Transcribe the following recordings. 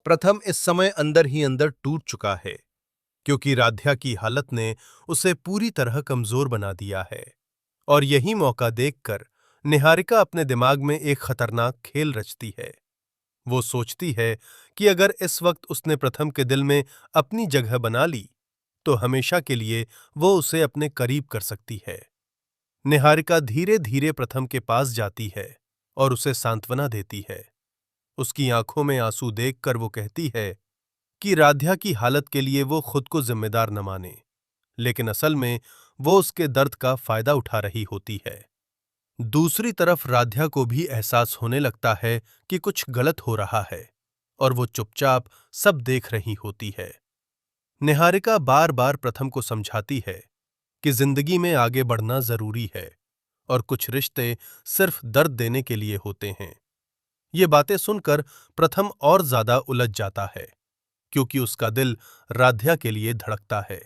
प्रथम इस समय अंदर ही अंदर टूट चुका है, क्योंकि राध्या की हालत ने उसे पूरी तरह कमजोर बना दिया है। और यही मौका देखकर निहारिका अपने दिमाग में एक खतरनाक खेल रचती है। वो सोचती है कि अगर इस वक्त उसने प्रथम के दिल में अपनी जगह बना ली, तो हमेशा के लिए वो उसे अपने करीब कर सकती है। निहारिका धीरे धीरे प्रथम के पास जाती है और उसे सांत्वना देती है। उसकी आंखों में आंसू देखकर वो कहती है कि राध्या की हालत के लिए वो खुद को जिम्मेदार न माने, लेकिन असल में वो उसके दर्द का फायदा उठा रही होती है। दूसरी तरफ राध्या को भी एहसास होने लगता है कि कुछ गलत हो रहा है, और वो चुपचाप सब देख रही होती है। निहारिका बार बार प्रथम को समझाती है कि जिंदगी में आगे बढ़ना जरूरी है और कुछ रिश्ते सिर्फ दर्द देने के लिए होते हैं। ये बातें सुनकर प्रथम और ज्यादा उलझ जाता है, क्योंकि उसका दिल राध्या के लिए धड़कता है,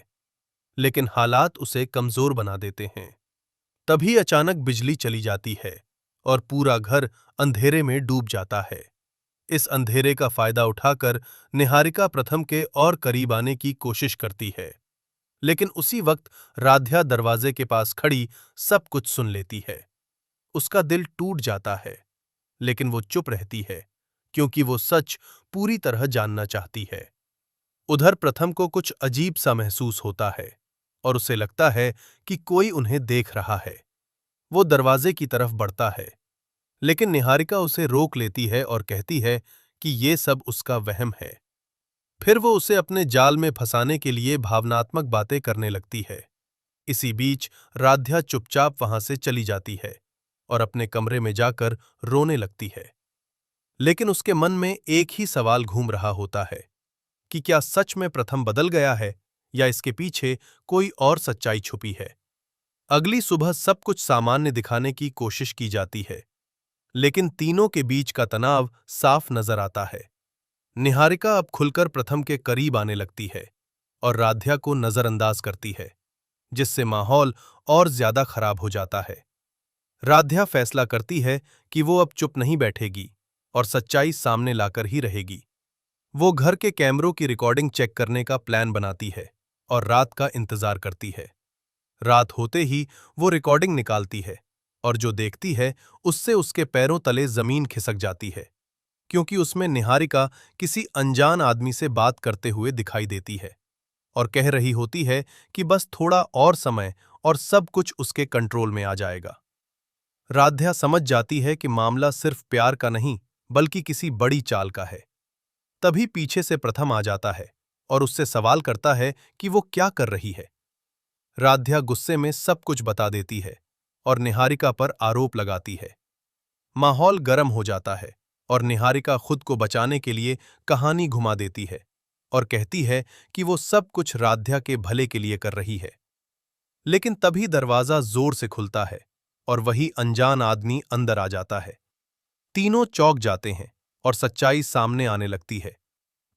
लेकिन हालात उसे कमजोर बना देते हैं। तभी अचानक बिजली चली जाती है और पूरा घर अंधेरे में डूब जाता है। इस अंधेरे का फायदा उठाकर निहारिका प्रथम के और करीब आने की कोशिश करती है, लेकिन उसी वक्त राध्या दरवाजे के पास खड़ी सब कुछ सुन लेती है। उसका दिल टूट जाता है, लेकिन वो चुप रहती है, क्योंकि वो सच पूरी तरह जानना चाहती है। उधर प्रथम को कुछ अजीब सा महसूस होता है और उसे लगता है कि कोई उन्हें देख रहा है। वो दरवाजे की तरफ बढ़ता है, लेकिन निहारिका उसे रोक लेती है और कहती है कि ये सब उसका वहम है। फिर वो उसे अपने जाल में फंसाने के लिए भावनात्मक बातें करने लगती है। इसी बीच राध्या चुपचाप वहां से चली जाती है और अपने कमरे में जाकर रोने लगती है। लेकिन उसके मन में एक ही सवाल घूम रहा होता है कि क्या सच में प्रथम बदल गया है या इसके पीछे कोई और सच्चाई छुपी है। अगली सुबह सब कुछ सामान्य दिखाने की कोशिश की जाती है, लेकिन तीनों के बीच का तनाव साफ नजर आता है। निहारिका अब खुलकर प्रथम के करीब आने लगती है और राध्या को नजरअंदाज करती है, जिससे माहौल और ज्यादा खराब हो जाता है। राध्या फैसला करती है कि वो अब चुप नहीं बैठेगी और सच्चाई सामने लाकर ही रहेगी। वो घर के कैमरों की रिकॉर्डिंग चेक करने का प्लान बनाती है और रात का इंतजार करती है। रात होते ही वो रिकॉर्डिंग निकालती है और जो देखती है उससे उसके पैरों तले जमीन खिसक जाती है, क्योंकि उसमें निहारिका किसी अनजान आदमी से बात करते हुए दिखाई देती है और कह रही होती है कि बस थोड़ा और समय और सब कुछ उसके कंट्रोल में आ जाएगा। राध्या समझ जाती है कि मामला सिर्फ प्यार का नहीं, बल्कि किसी बड़ी चाल का है। तभी पीछे से प्रथम आ जाता है और उससे सवाल करता है कि वो क्या कर रही है। राध्या गुस्से में सब कुछ बता देती है और निहारिका पर आरोप लगाती है। माहौल गर्म हो जाता है और निहारिका खुद को बचाने के लिए कहानी घुमा देती है और कहती है कि वो सब कुछ राध्या के भले के लिए कर रही है। लेकिन तभी दरवाजा जोर से खुलता है और वही अनजान आदमी अंदर आ जाता है। तीनों चौंक जाते हैं और सच्चाई सामने आने लगती है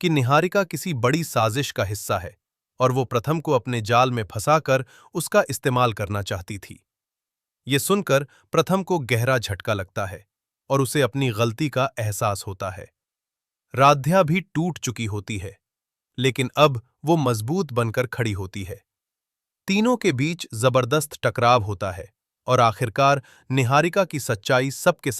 कि निहारिका किसी बड़ी साजिश का हिस्सा है और वो प्रथम को अपने जाल में फंसाकर उसका इस्तेमाल करना चाहती थी। ये सुनकर प्रथम को गहरा झटका लगता है और उसे अपनी गलती का एहसास होता है। राध्या भी टूट चुकी होती है, लेकिन अब वो मजबूत बनकर खड़ी होती है। तीनों के बीच जबरदस्त टकराव होता है और आखिरकार निहारिका की सच्चाई सबके सामने